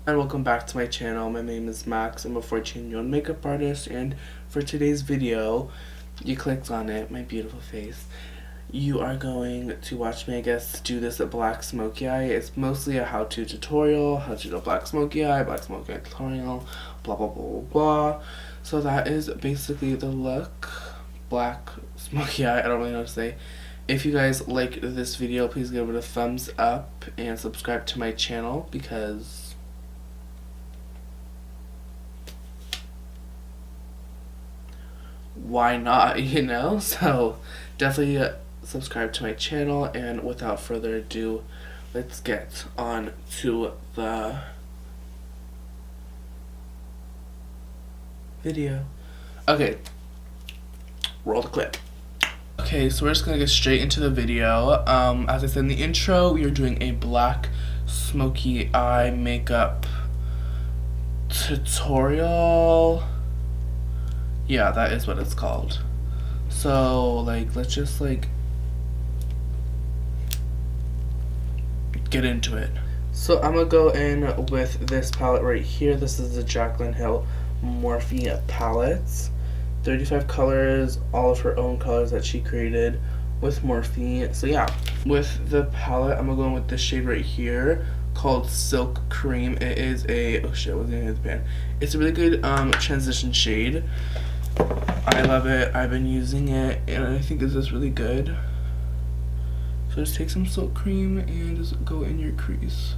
And welcome back to my channel. My name is Max. I'm a 14-year-old makeup artist, and for today's video, you clicked on it, my beautiful face. You are going to watch me, I guess, do this black smoky eye. It's mostly a how-to tutorial, how to do a black smoky eye tutorial, blah blah blah blah blah. So that is basically the look. Black smoky eye, I don't really know what to say. If you guys like this video, please give it a thumbs up and subscribe to my channel because why not, you know? So definitely subscribe to my channel, and without further ado, let's get on to the video. Okay, roll the clip. Okay, so we're just gonna get straight into the video. As I said in the intro, we are doing a black smoky eye makeup tutorial. Yeah, that is what it's called. So, let's just, get into it. So, I'm gonna go in with this palette right here. This is the Jaclyn Hill Morphe palette. 35 colors, all of her own colors that she created with Morphe. So, yeah. With the palette, I'm gonna go in with this shade right here called Silk Cream. It is a, oh shit, I wasn't gonna hit the pan. It's a really good transition shade. I love it. I've been using it, and I think it's just really good. So just take some Silk Cream and just go in your crease.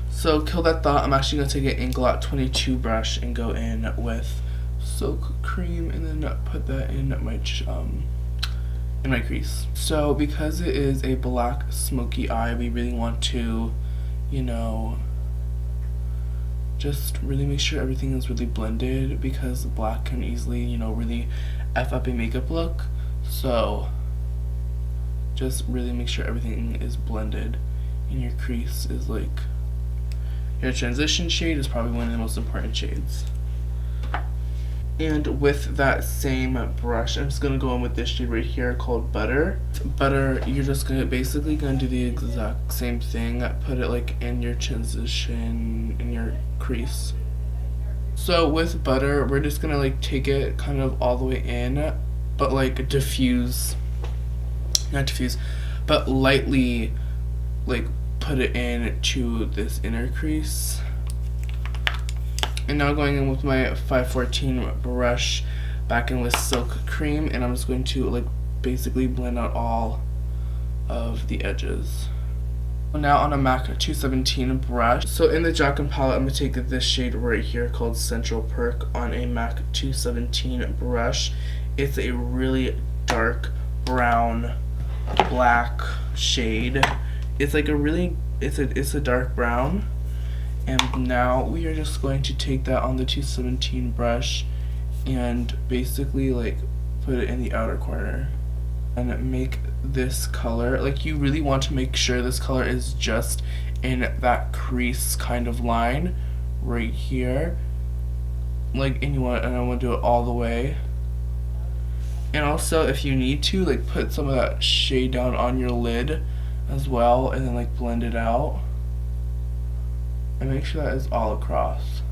So kill that thought. I'm actually gonna take an Inglot 22 brush and go in with Silk Cream, and then put that in my crease. So because it is a black smoky eye, we really want to, you know, just really make sure everything is really blended, because black can easily, you know, really F up a makeup look. So just really make sure everything is blended, and your crease is your transition shade is probably one of the most important shades. And with that same brush, I'm just gonna go in with this shade right here called Butter. Butter, you're just basically gonna do the exact same thing. Put it in your transition, in your crease. So with Butter, we're just gonna take it kind of all the way in, but diffuse, not diffuse, but lightly put it in to this inner crease. And now going in with my 514 brush, back in with Silk Cream, and I'm just going to basically blend out all of the edges. Now on a MAC 217 brush. So in the Jaclyn palette, I'm going to take this shade right here called Central Perk on a MAC 217 brush. It's a really dark brown black shade. It's it's a dark brown. And now we are just going to take that on the 217 brush and basically put it in the outer corner and make this color, you really want to make sure this color is just in that crease kind of line right here, and I want to do it all the way. And also, if you need to, put some of that shade down on your lid as well, and then blend it out. And make sure that is all across.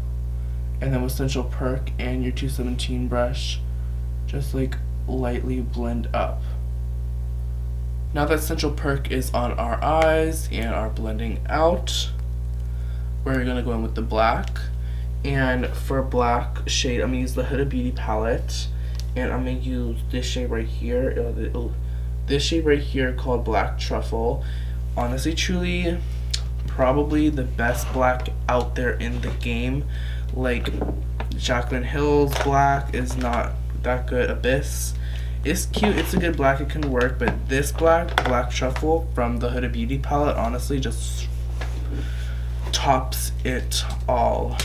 And then with Central Perk and your 217 brush, just lightly blend up. Now that Central Perk is on our eyes and are blending out, we're gonna go in with the black. And for black shade, I'm gonna use the Huda Beauty palette, and I'm gonna use this shade right here. This shade right here called Black Truffle. Honestly, truly, probably the best black out there in the game. Jaclyn Hill's black is not that good. Abyss is cute, it's a good black, it can work, but this Black Truffle from the Huda Beauty palette honestly just tops it all.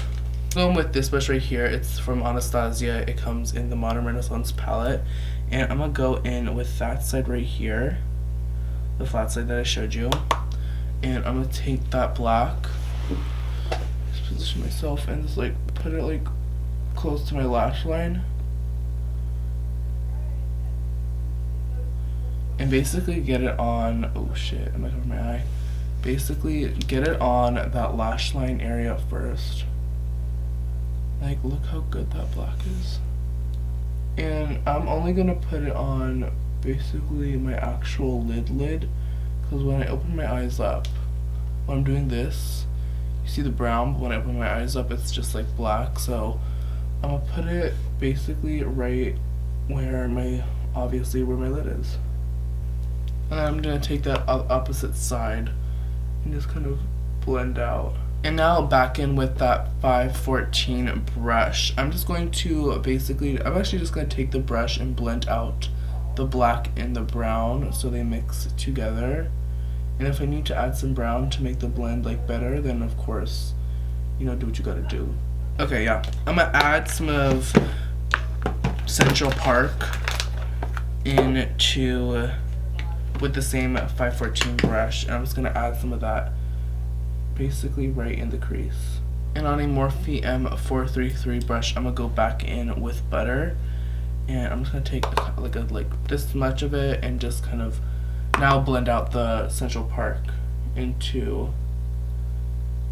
Going with this brush right here, it's from Anastasia. It comes in the Modern Renaissance palette, and I'm gonna go in with that side right here, the flat side that I showed you. And I'm gonna take that black, just position myself and just put it close to my lash line, and basically get it on, oh shit, am I covering my eye? basically get it on that lash line area first. Like, look how good that black is. And I'm only gonna put it on basically my actual lid, because when I open my eyes up, when I'm doing this, you see the brown, but when I open my eyes up, it's just like black. So I'm gonna put it basically right where my, obviously where my lid is. And I'm gonna take that opposite side and just kind of blend out. And now back in with that 514 brush. I'm just going to basically, I'm actually just going to take the brush and blend out the black and the brown so they mix together. And if I need to add some brown to make the blend like better, then of course, you know, do what you gotta do. Okay, yeah. I'm gonna add some of Central Park into, with the same 514 brush. And I'm just gonna add some of that basically right in the crease. And on a Morphe M433 brush, I'm gonna go back in with butter, and I'm just gonna take like this much of it and just kind of now blend out the Central Park into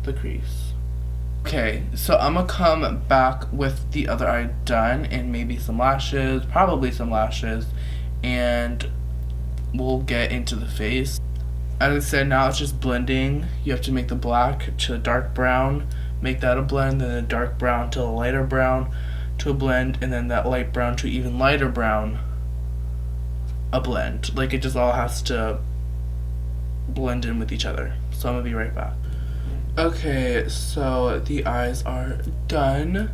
the crease. Okay, so I'm gonna come back with the other eye done and maybe some lashes, probably some lashes, and we'll get into the face. As I said, now it's just blending. You have to make the black to a dark brown, make that a blend, then a dark brown to a lighter brown to a blend, and then that light brown to even lighter brown, a blend. Like, it just all has to blend in with each other. So I'm gonna be right back. Okay, so the eyes are done.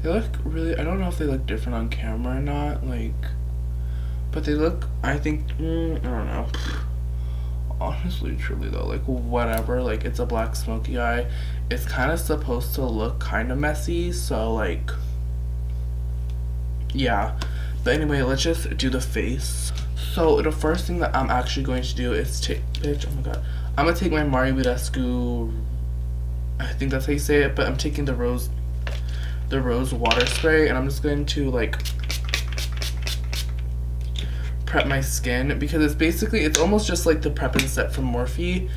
They look really, I don't know if they look different on camera or not, like, but they look, I think, I don't know. Honestly, truly though, like, whatever, like, it's a black smoky eye. It's kind of supposed to look kind of messy, so, like, yeah. But anyway, let's just do the face. So the first thing that I'm actually going to do is take, bitch, oh my god, I'm gonna take my Mari Budescu, I think that's how you say it, but I'm taking the rose water spray, and I'm just going to, like, prep my skin, because it's basically, it's almost just like the prep and set from Morphe.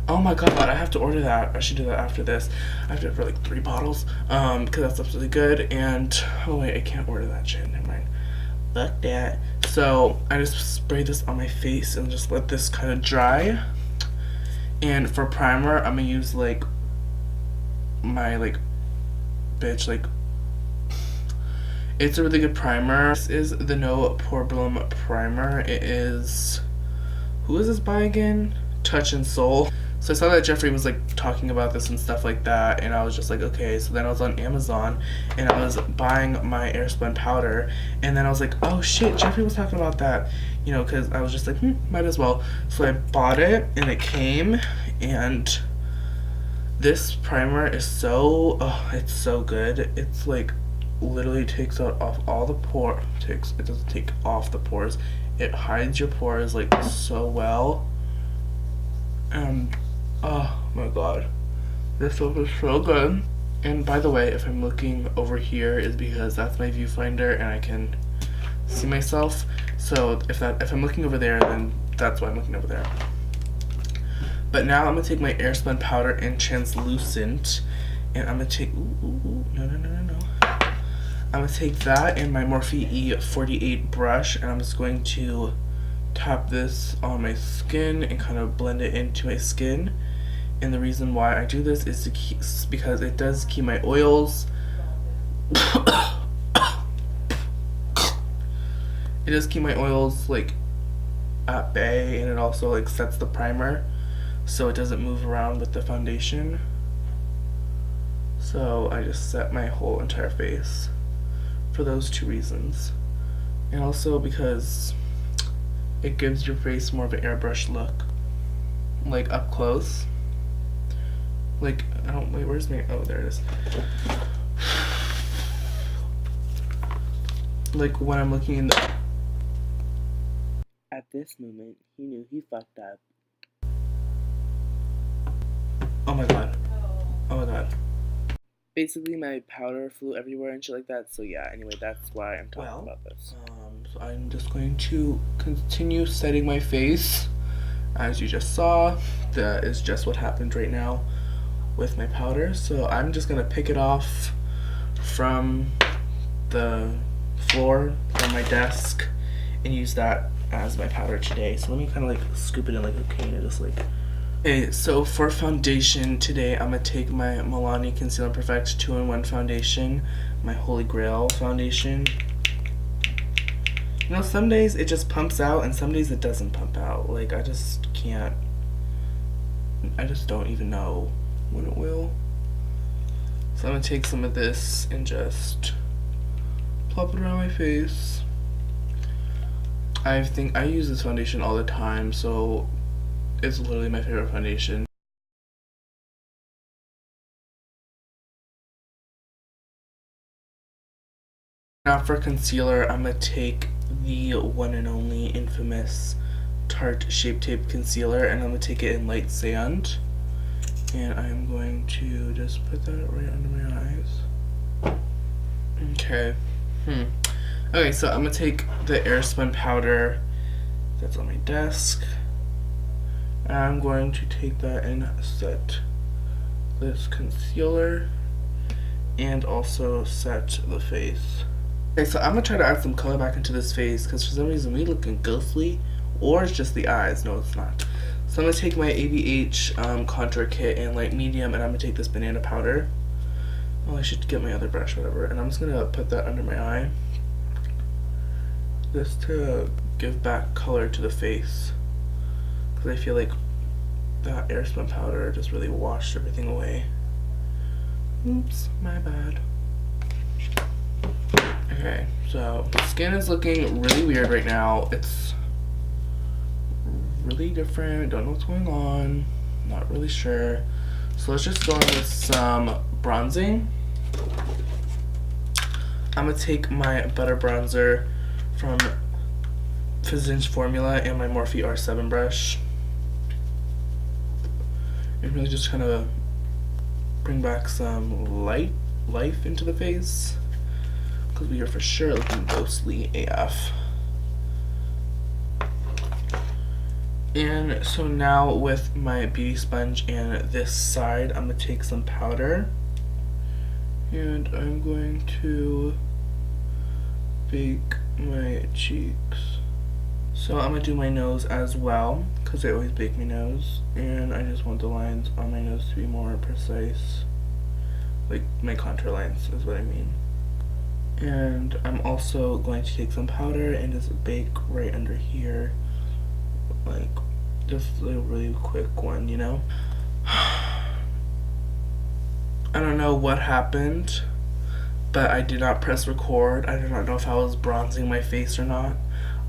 Oh my god, I have to order that. I should do that after this. I have to order like 3 bottles, because that's absolutely good. And oh wait, I can't order that shit, never mind, fuck that. So I just spray this on my face and just let this kind of dry. And for primer, I'm gonna use like my it's a really good primer. This is the No Problem primer. It is, who is this by again? Touch and Soul. So I saw that Jeffree was like talking about this and stuff like that, and I was just like, okay. So then I was on Amazon and I was buying my Airspun powder, and then I was like, oh shit, Jeffree was talking about that, you know, because I was just like, might as well. So I bought it and it came, and this primer is so, oh, it's so good. It's like literally takes out off all the pore, it doesn't take off the pores, it hides your pores like so well. And oh my god, this stuff is so good. And by the way, if I'm looking over here is because that's my viewfinder and I can see myself. So if I'm looking over there, then that's why I'm looking over there. But now I'm gonna take my Airspun powder in translucent, and I'm gonna take, no. I'm gonna take that in my Morphe E48 brush, and I'm just going to tap this on my skin and kind of blend it into my skin. And the reason why I do this is because it does keep my oils it does keep my oils like at bay, and it also like sets the primer so it doesn't move around with the foundation. So I just set my whole entire face for those 2 reasons. And also because it gives your face more of an airbrush look, like up close. Like, I don't, wait, where's my, oh, there it is. Like when I'm looking in the, at this moment, he knew he fucked up. Oh my god. Oh my god. Basically, my powder flew everywhere and shit like that. So yeah, anyway, that's why I'm talking about this. So I'm just going to continue setting my face As you just saw, that is just what happened right now with my powder. So I'm just gonna pick it off from the floor from my desk and use that as my powder today. So let me kind of like scoop it in like a cane and just like. Okay, so for foundation today, I'm gonna take my Milani Conceal and Perfect 2-in-1 foundation, my Holy Grail foundation. You know, some days it just pumps out and some days it doesn't pump out. Like, I just can't, I just don't even know when it will. So I'm gonna take some of this and just plop it around my face. I think I use this foundation all the time, so it's literally my favorite foundation. Now for concealer, I'm gonna take the one and only infamous Tarte Shape Tape Concealer, and I'm gonna take it in Light Sand. And I'm going to just put that right under my eyes. Okay. Okay, so I'm gonna take the Airspun powder that's on my desk. And I'm going to take that and set this concealer and also set the face. Okay, so I'm gonna try to add some color back into this face because for some reason we looking ghostly, or it's just the eyes. No, it's not. So I'm gonna take my ABH contour kit in light medium, and I'm gonna take this banana powder. Oh, I should get my other brush, whatever. And I'm just gonna put that under my eye, just to give back color to the face, because I feel like that Airspun powder just really washed everything away. Oops, my bad. Okay, so skin is looking really weird right now. It's really different. Don't know what's going on. Not really sure. So let's just go in with some bronzing. I'm gonna take my butter bronzer from Physicians Formula and my Morphe R7 brush and really just kind of bring back some life into the face, because we are for sure looking ghostly AF. And so now with my beauty sponge and this side, I'm gonna take some powder and I'm going to bake my cheeks. So I'm gonna do my nose as well, because I always bake my nose, and I just want the lines on my nose to be more precise, like my contour lines is what I mean. And I'm also going to take some powder and just bake right under here, like just a really quick one, you know. I don't know what happened, but I did not press record. I do not know if I was bronzing my face or not.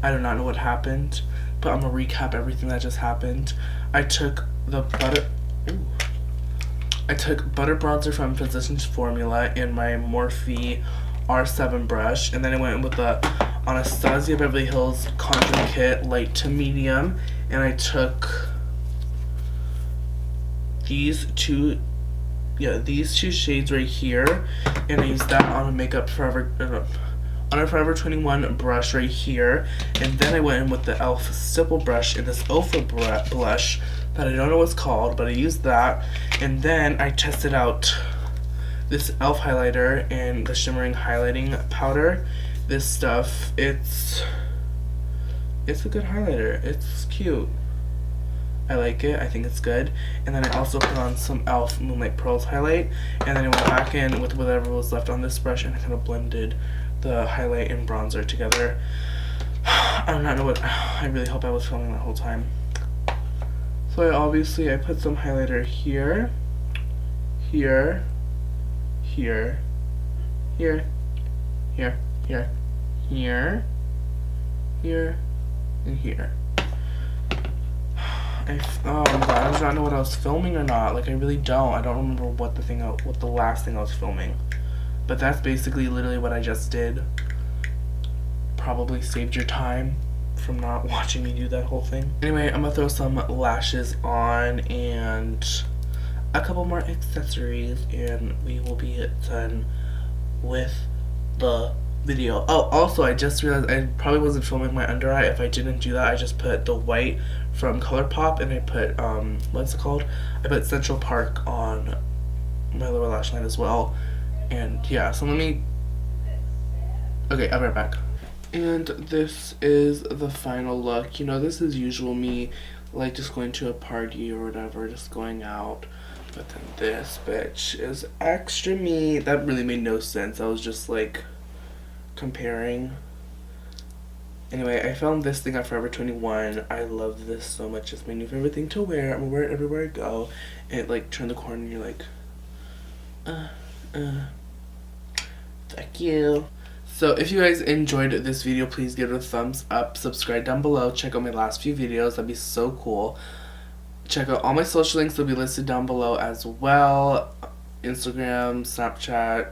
I do not know what happened, but I'm gonna recap everything that just happened. I took the butter bronzer from Physicians Formula in my Morphe R7 brush, and then I went with the Anastasia Beverly Hills contour kit light to medium, and I took these two shades right here, and I used that on a Forever 21 brush right here, and then I went in with the e.l.f. stipple brush in this Ofra blush that I don't know what's called, but I used that, and then I tested out this e.l.f. highlighter and the shimmering highlighting powder. This stuff, it's a good highlighter. It's cute. I like it. I think it's good. And then I also put on some e.l.f. Moonlight Pearls highlight, and then I went back in with whatever was left on this brush and I kind of blended the highlight and bronzer together. I do not know what. I really hope I was filming that whole time. So I put some highlighter here, here, here, here, here, here, here, here, and here. Oh my god, I do not know what I was filming or not. Like, I really don't. I don't remember what the last thing I was filming. But that's basically literally what I just did. Probably saved your time from not watching me do that whole thing. Anyway, I'm gonna throw some lashes on and a couple more accessories, and we will be done with the video. Oh, also, I just realized I probably wasn't filming my under eye. If I didn't do that, I just put the white from ColourPop, and I put what's it called? I put Central Park on my lower lash line as well. And yeah, so let me. Okay, I'll be right back. And this is the final look. You know, this is usual me, like just going to a party or whatever, just going out. But then this bitch is extra me. That really made no sense. I was just like comparing. Anyway, I found this thing at Forever 21. I love this so much. It's my new favorite thing to wear. I'm gonna wear it everywhere I go. And it like turn the corner and you're like, fuck you. So if you guys enjoyed this video, please give it a thumbs up. Subscribe down below. Check out my last few videos. That'd be so cool. Check out all my social links. They'll be listed down below as well. Instagram, Snapchat,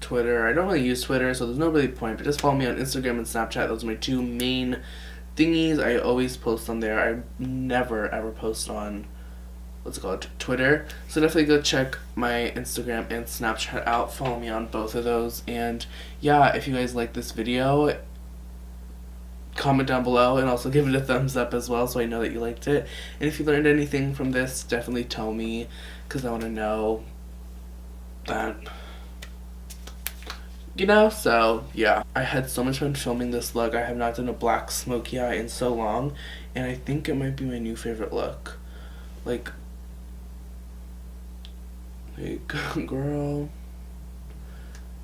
Twitter. I don't really use Twitter, so there's no really point, but just follow me on Instagram and Snapchat. Those are my two main thingies. I always post on there. I never ever post on, what's it called, Twitter. So definitely go check my Instagram and Snapchat out. Follow me on both of those. And yeah, if you guys like this video, comment down below and also give it a thumbs up as well so I know that you liked it. And if you learned anything from this, definitely tell me, because I want to know that, you know. So yeah, I had so much fun filming this look. I have not done a black smoky eye in so long, and I think it might be my new favorite look. Like girl,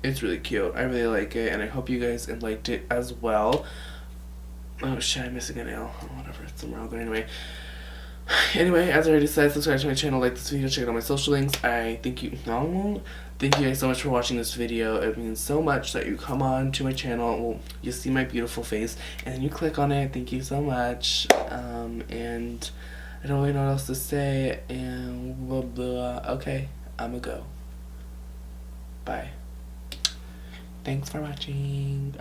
it's really cute. I really like it, and I hope you guys liked it as well. Oh shit, I'm missing a nail. Oh, whatever, it's somewhere out there. Anyway, as I already said, subscribe to my channel, like this video, check out my social links. I thank you guys so much for watching this video. It means so much that you come on to my channel. Well, you see my beautiful face, and then you click on it. Thank you so much. And I don't really know what else to say. And blah blah. Okay, I'ma go. Bye. Thanks for watching.